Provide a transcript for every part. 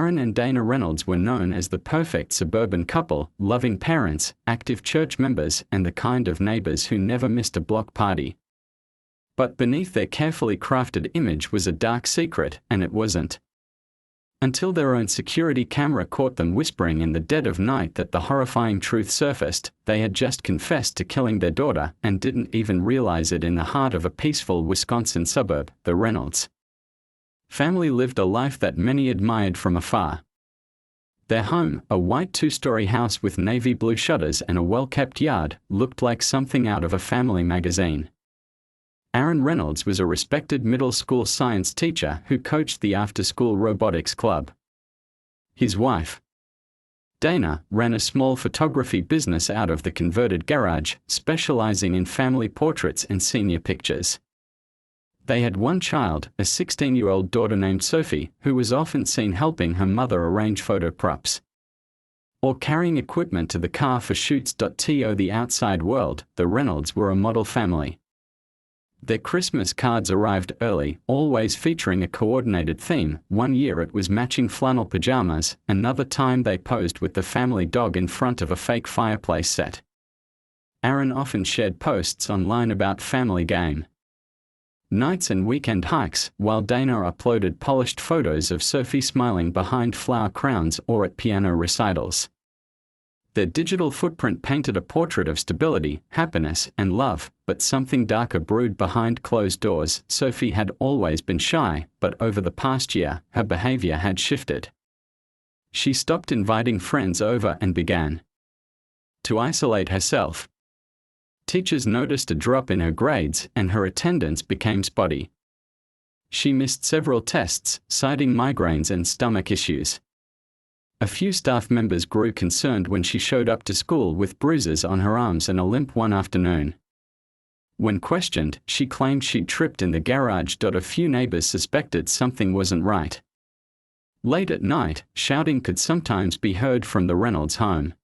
Aaron and Dana Reynolds were known as the perfect suburban couple, loving parents, active church members, and the kind of neighbors who never missed a block party. But beneath their carefully crafted image was a dark secret, and it wasn't until their own security camera caught them whispering in the dead of night that the horrifying truth surfaced. They had just confessed to killing their daughter and didn't even realize it in the heart of a peaceful Wisconsin suburb. The Reynolds family lived a life that many admired from afar. Their home, a white two-story house with navy blue shutters and a well-kept yard, looked like something out of a family magazine. Aaron Reynolds was a respected middle school science teacher who coached the after-school robotics club. His wife, Dana, ran a small photography business out of the converted garage, specializing in family portraits and senior pictures. They had one child, a 16-year-old daughter named Sophie, who was often seen helping her mother arrange photo props or carrying equipment to the car for shoots. To the outside world, the Reynolds were a model family. Their Christmas cards arrived early, always featuring a coordinated theme. One year it was matching flannel pajamas, another time they posed with the family dog in front of a fake fireplace set. Aaron often shared posts online about family game nights and weekend hikes, while Dana uploaded polished photos of Sophie smiling behind flower crowns or at piano recitals. Their digital footprint painted a portrait of stability, happiness, and love, but something darker brewed behind closed doors. Sophie had always been shy, but over the past year, her behavior had shifted. She stopped inviting friends over and began to isolate herself. Teachers noticed a drop in her grades, and her attendance became spotty. She missed several tests, citing migraines and stomach issues. A few staff members grew concerned when she showed up to school with bruises on her arms and a limp one afternoon. When questioned, she claimed she'd tripped in the garage. A few neighbors suspected something wasn't right. Late at night, shouting could sometimes be heard from the Reynolds home.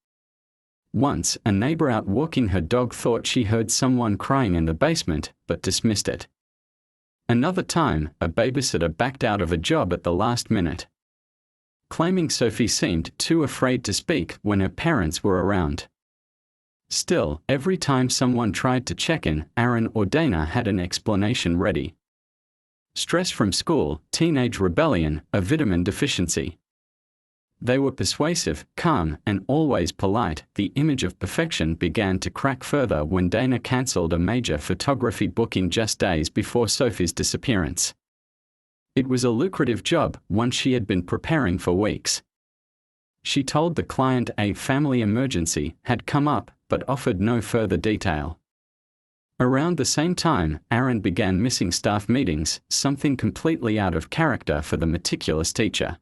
Once, a neighbor out walking her dog thought she heard someone crying in the basement, but dismissed it. Another time, a babysitter backed out of a job at the last minute, claiming Sophie seemed too afraid to speak when her parents were around. Still, every time someone tried to check in, Aaron or Dana had an explanation ready. Stress from school, teenage rebellion, a vitamin deficiency. They were persuasive, calm, and always polite. The image of perfection began to crack further when Dana cancelled a major photography booking just days before Sophie's disappearance. It was a lucrative job, one she had been preparing for weeks. She told the client a family emergency had come up, but offered no further detail. Around the same time, Aaron began missing staff meetings, something completely out of character for the meticulous teacher.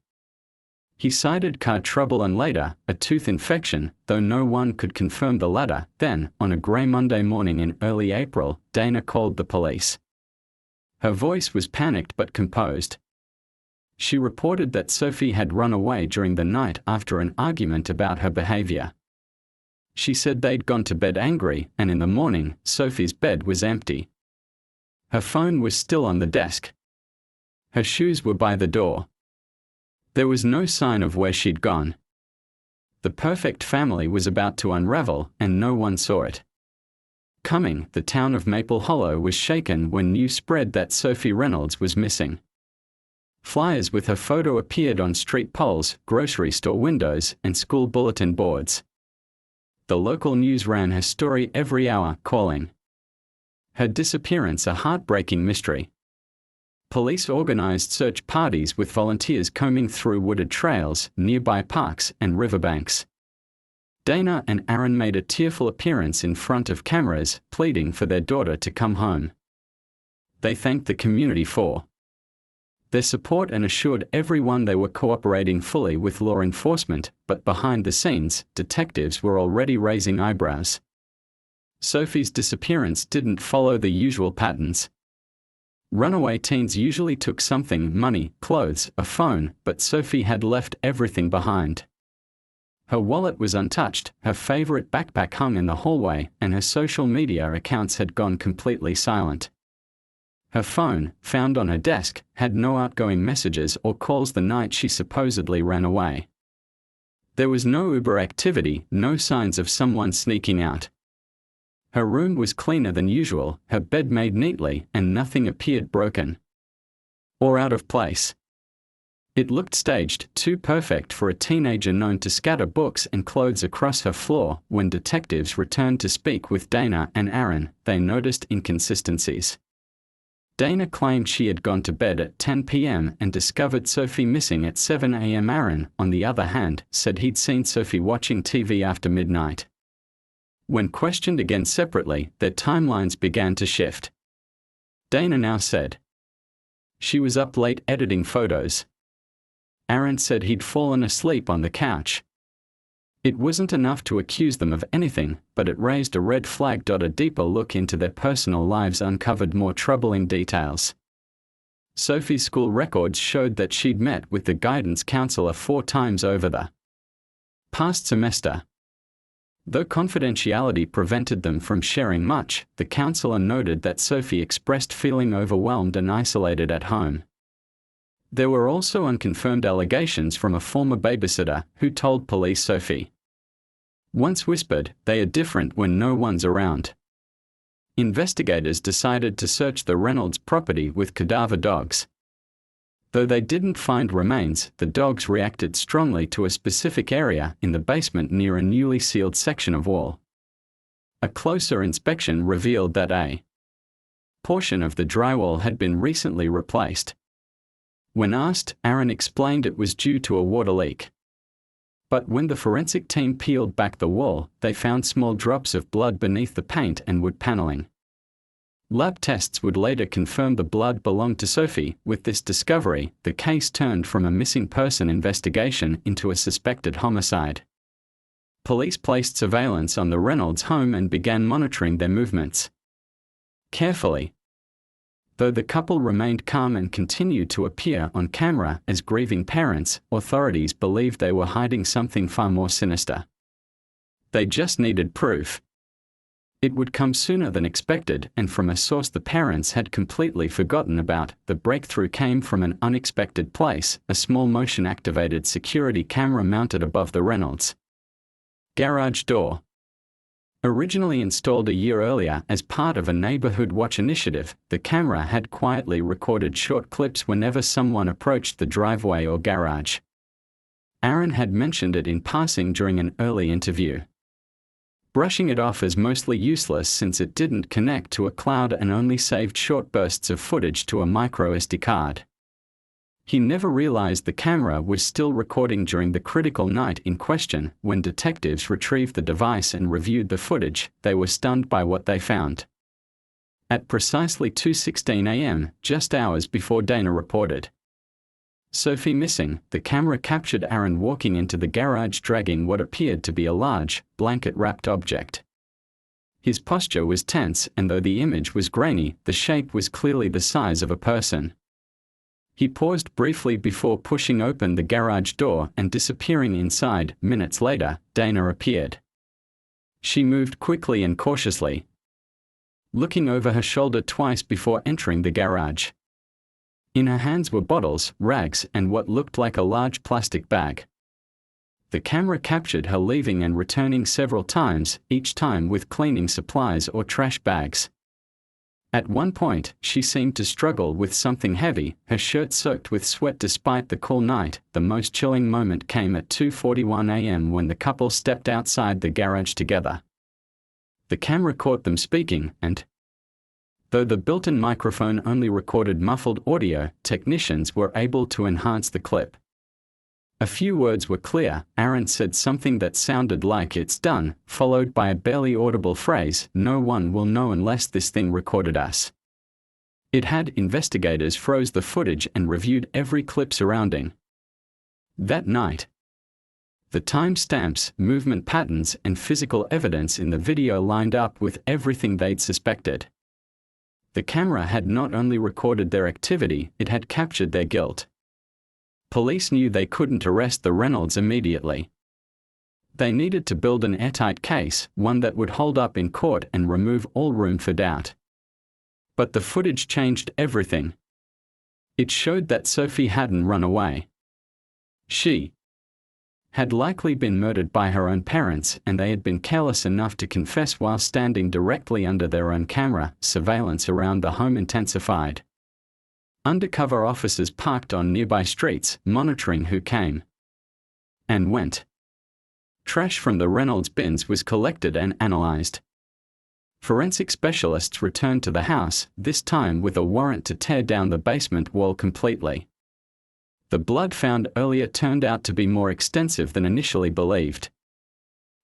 He cited car trouble and later, a tooth infection, though no one could confirm the latter. Then, on a grey Monday morning in early April, Dana called the police. Her voice was panicked but composed. She reported that Sophie had run away during the night after an argument about her behavior. She said they'd gone to bed angry, and in the morning, Sophie's bed was empty. Her phone was still on the desk. Her shoes were by the door. There was no sign of where she'd gone. The perfect family was about to unravel, and no one saw it coming. The town of Maple Hollow was shaken when news spread that Sophie Reynolds was missing. Flyers with her photo appeared on street poles, grocery store windows, and school bulletin boards. The local news ran her story every hour, calling her disappearance a heartbreaking mystery. Police organized search parties with volunteers combing through wooded trails, nearby parks, and riverbanks. Dana and Aaron made a tearful appearance in front of cameras, pleading for their daughter to come home. They thanked the community for their support and assured everyone they were cooperating fully with law enforcement, but behind the scenes, detectives were already raising eyebrows. Sophie's disappearance didn't follow the usual patterns. Runaway teens usually took something: money, clothes, a phone, but Sophie had left everything behind. Her wallet was untouched, her favorite backpack hung in the hallway, and her social media accounts had gone completely silent. Her phone, found on her desk, had no outgoing messages or calls the night she supposedly ran away. There was no Uber activity, no signs of someone sneaking out. Her room was cleaner than usual, her bed made neatly, and nothing appeared broken or out of place. It looked staged, too perfect for a teenager known to scatter books and clothes across her floor. When detectives returned to speak with Dana and Aaron, they noticed inconsistencies. Dana claimed she had gone to bed at 10 p.m. and discovered Sophie missing at 7 a.m. Aaron, on the other hand, said he'd seen Sophie watching TV after midnight. When questioned again separately, their timelines began to shift. Dana now said she was up late editing photos. Aaron said he'd fallen asleep on the couch. It wasn't enough to accuse them of anything, but it raised a red flag. A deeper look into their personal lives uncovered more troubling details. Sophie's school records showed that she'd met with the guidance counselor 4 times over the past semester. Though confidentiality prevented them from sharing much, the counselor noted that Sophie expressed feeling overwhelmed and isolated at home. There were also unconfirmed allegations from a former babysitter who told police Sophie once whispered, "They are different when no one's around." Investigators decided to search the Reynolds property with cadaver dogs. Though they didn't find remains, the dogs reacted strongly to a specific area in the basement near a newly sealed section of wall. A closer inspection revealed that a portion of the drywall had been recently replaced. When asked, Aaron explained it was due to a water leak. But when the forensic team peeled back the wall, they found small drops of blood beneath the paint and wood paneling. Lab tests would later confirm the blood belonged to Sophie. With this discovery, the case turned from a missing person investigation into a suspected homicide. Police placed surveillance on the Reynolds home and began monitoring their movements carefully. Though the couple remained calm and continued to appear on camera as grieving parents, authorities believed they were hiding something far more sinister. They just needed proof. It would come sooner than expected, and from a source the parents had completely forgotten about. The breakthrough came from an unexpected place, a small motion-activated security camera mounted above the Reynolds garage door. Originally installed a year earlier as part of a neighborhood watch initiative, the camera had quietly recorded short clips whenever someone approached the driveway or garage. Aaron had mentioned it in passing during an early interview, brushing it off as mostly useless since it didn't connect to a cloud and only saved short bursts of footage to a micro SD card. He never realized the camera was still recording during the critical night in question. When detectives retrieved the device and reviewed the footage, they were stunned by what they found. At precisely 2:16 a.m., just hours before Dana reported Sophie missing, the camera captured Aaron walking into the garage dragging what appeared to be a large, blanket-wrapped object. His posture was tense, and though the image was grainy, the shape was clearly the size of a person. He paused briefly before pushing open the garage door and disappearing inside. Minutes later, Dana appeared. She moved quickly and cautiously, looking over her shoulder twice before entering the garage. In her hands were bottles, rags, and what looked like a large plastic bag. The camera captured her leaving and returning several times, each time with cleaning supplies or trash bags. At one point, she seemed to struggle with something heavy, her shirt soaked with sweat despite the cool night. The most chilling moment came at 2:41 a.m. when the couple stepped outside the garage together. The camera caught them speaking, and though the built-in microphone only recorded muffled audio, technicians were able to enhance the clip. A few words were clear. Aaron said something that sounded like "it's done," followed by a barely audible phrase, "No one will know unless this thing recorded us." It had. Investigators froze the footage and reviewed every clip surrounding that night. The timestamps, movement patterns, and physical evidence in the video lined up with everything they'd suspected. The camera had not only recorded their activity, it had captured their guilt. Police knew they couldn't arrest the Reynolds immediately. They needed to build an airtight case, one that would hold up in court and remove all room for doubt. But the footage changed everything. It showed that Sophie hadn't run away. She had likely been murdered by her own parents, and they had been careless enough to confess while standing directly under their own camera. Surveillance around the home intensified. Undercover officers parked on nearby streets, monitoring who came and went. Trash from the Reynolds bins was collected and analyzed. Forensic specialists returned to the house, this time with a warrant to tear down the basement wall completely. The blood found earlier turned out to be more extensive than initially believed.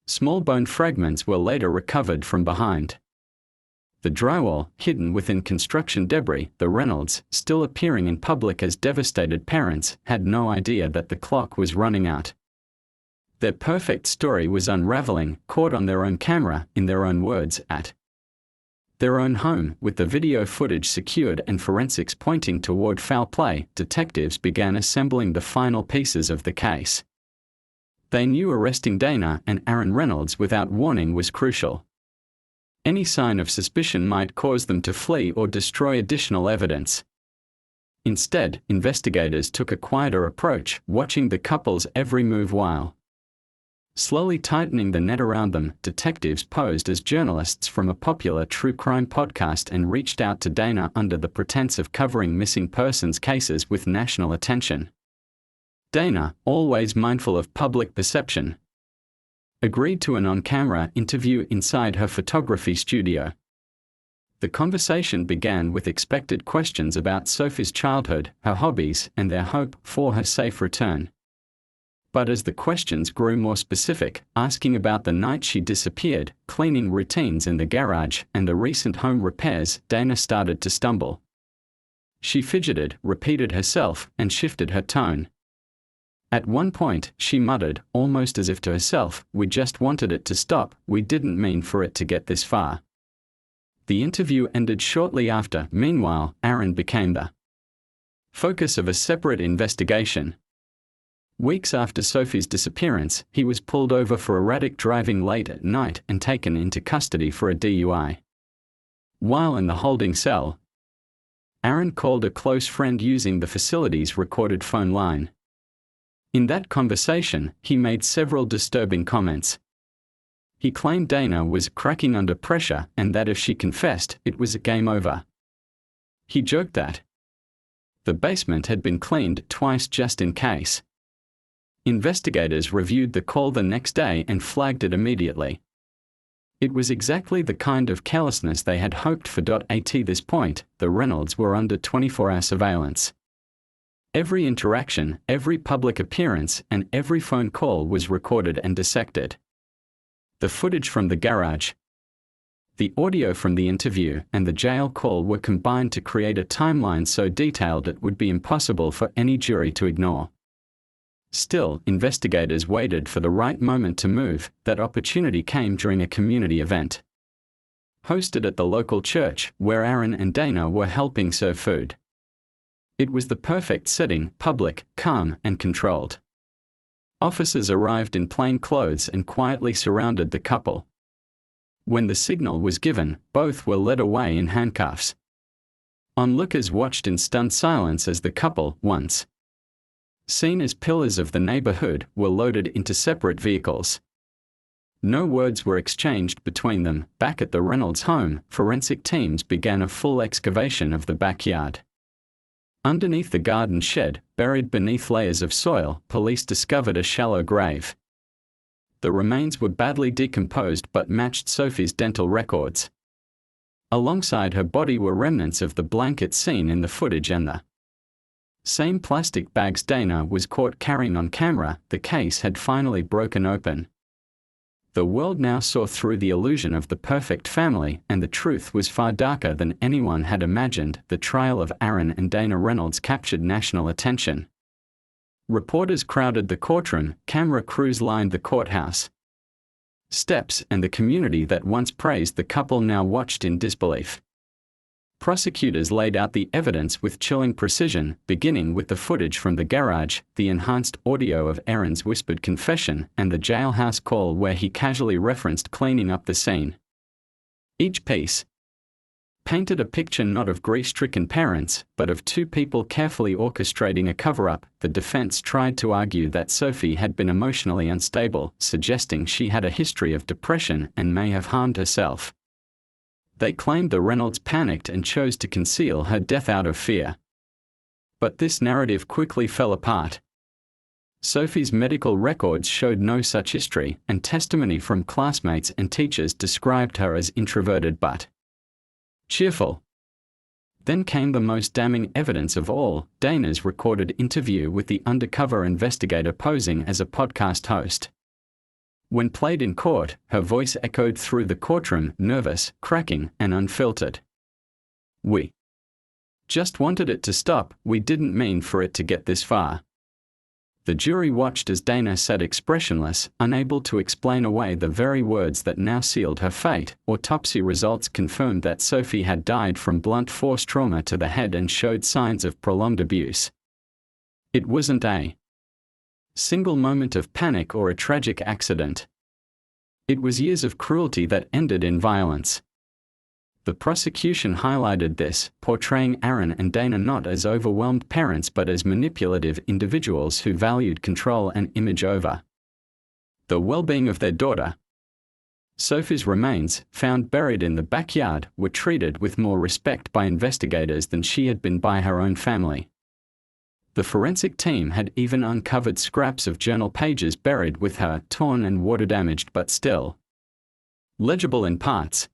Small bone fragments were later recovered from behind the drywall, hidden within construction debris. The Reynolds, still appearing in public as devastated parents, had no idea that the clock was running out. Their perfect story was unraveling, caught on their own camera, in their own words, at their own home. With the video footage secured and forensics pointing toward foul play, detectives began assembling the final pieces of the case. They knew arresting Dana and Aaron Reynolds without warning was crucial. Any sign of suspicion might cause them to flee or destroy additional evidence. Instead, investigators took a quieter approach, watching the couple's every move while slowly tightening the net around them. Detectives posed as journalists from a popular true crime podcast and reached out to Dana under the pretense of covering missing persons cases with national attention. Dana, always mindful of public perception, agreed to an on-camera interview inside her photography studio. The conversation began with expected questions about Sophie's childhood, her hobbies, and their hope for her safe return. But as the questions grew more specific, asking about the night she disappeared, cleaning routines in the garage, and the recent home repairs, Dana started to stumble. She fidgeted, repeated herself, and shifted her tone. At one point, she muttered, almost as if to herself, "We just wanted it to stop, we didn't mean for it to get this far." The interview ended shortly after. Meanwhile, Aaron became the focus of a separate investigation. Weeks after Sophie's disappearance, he was pulled over for erratic driving late at night and taken into custody for a DUI. While in the holding cell, Aaron called a close friend using the facility's recorded phone line. In that conversation, he made several disturbing comments. He claimed Dana was cracking under pressure and that if she confessed, it was a game over. He joked that the basement had been cleaned twice just in case. Investigators reviewed the call the next day and flagged it immediately. It was exactly the kind of carelessness they had hoped for. At this point, the Reynolds were under 24-hour surveillance. Every interaction, every public appearance, and every phone call was recorded and dissected. The footage from the garage, the audio from the interview, and the jail call were combined to create a timeline so detailed it would be impossible for any jury to ignore. Still, investigators waited for the right moment to move. That opportunity came during a community event hosted at the local church, where Aaron and Dana were helping serve food. It was the perfect setting, public, calm, and controlled. Officers arrived in plain clothes and quietly surrounded the couple. When the signal was given, both were led away in handcuffs. Onlookers watched in stunned silence as the couple, once seen as pillars of the neighborhood, were loaded into separate vehicles. No words were exchanged between them. Back at the Reynolds home, forensic teams began a full excavation of the backyard. Underneath the garden shed, buried beneath layers of soil, police discovered a shallow grave. The remains were badly decomposed but matched Sophie's dental records. Alongside her body were remnants of the blanket seen in the footage and the same plastic bags Dana was caught carrying on camera. The case had finally broken open. The world now saw through the illusion of the perfect family, and the truth was far darker than anyone had imagined. The trial of Aaron and Dana Reynolds captured national attention. Reporters crowded the courtroom, camera crews lined the courthouse steps, and the community that once praised the couple now watched in disbelief. Prosecutors laid out the evidence with chilling precision, beginning with the footage from the garage, the enhanced audio of Aaron's whispered confession, and the jailhouse call where he casually referenced cleaning up the scene. Each piece painted a picture not of grief-stricken parents, but of two people carefully orchestrating a cover-up. The defense tried to argue that Sophie had been emotionally unstable, suggesting she had a history of depression and may have harmed herself. They claimed the Reynolds panicked and chose to conceal her death out of fear. But this narrative quickly fell apart. Sophie's medical records showed no such history, and testimony from classmates and teachers described her as introverted but cheerful. Then came the most damning evidence of all, Dana's recorded interview with the undercover investigator posing as a podcast host. When played in court, her voice echoed through the courtroom, nervous, cracking, and unfiltered. "We just wanted it to stop, we didn't mean for it to get this far." The jury watched as Dana sat expressionless, unable to explain away the very words that now sealed her fate. Autopsy results confirmed that Sophie had died from blunt force trauma to the head and showed signs of prolonged abuse. It wasn't a single moment of panic or a tragic accident. It was years of cruelty that ended in violence. The prosecution highlighted this, portraying Aaron and Dana not as overwhelmed parents but as manipulative individuals who valued control and image over the well-being of their daughter. Sophie's remains, found buried in the backyard, were treated with more respect by investigators than she had been by her own family. The forensic team had even uncovered scraps of journal pages buried with her, torn and water-damaged but still legible in parts.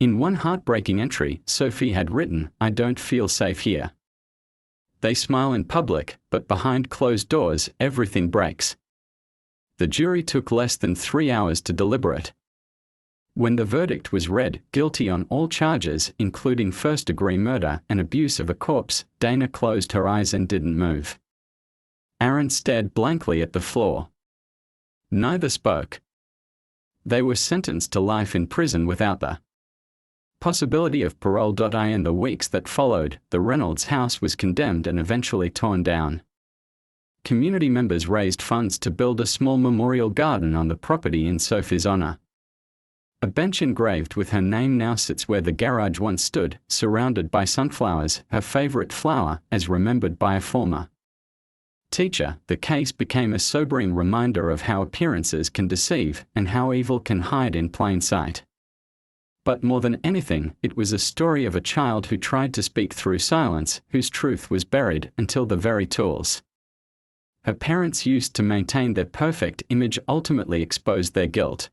In one heartbreaking entry, Sophie had written, "I don't feel safe here. They smile in public, but behind closed doors, everything breaks." The jury took less than 3 hours to deliberate. When the verdict was read, guilty on all charges, including first-degree murder and abuse of a corpse, Dana closed her eyes and didn't move. Aaron stared blankly at the floor. Neither spoke. They were sentenced to life in prison without the possibility of parole. In the weeks that followed, the Reynolds house was condemned and eventually torn down. Community members raised funds to build a small memorial garden on the property in Sophie's honor. A bench engraved with her name now sits where the garage once stood, surrounded by sunflowers, her favorite flower, as remembered by a former teacher. The case became a sobering reminder of how appearances can deceive and how evil can hide in plain sight. But more than anything, it was a story of a child who tried to speak through silence, whose truth was buried until the very tools her parents used to maintain their perfect image ultimately exposed their guilt.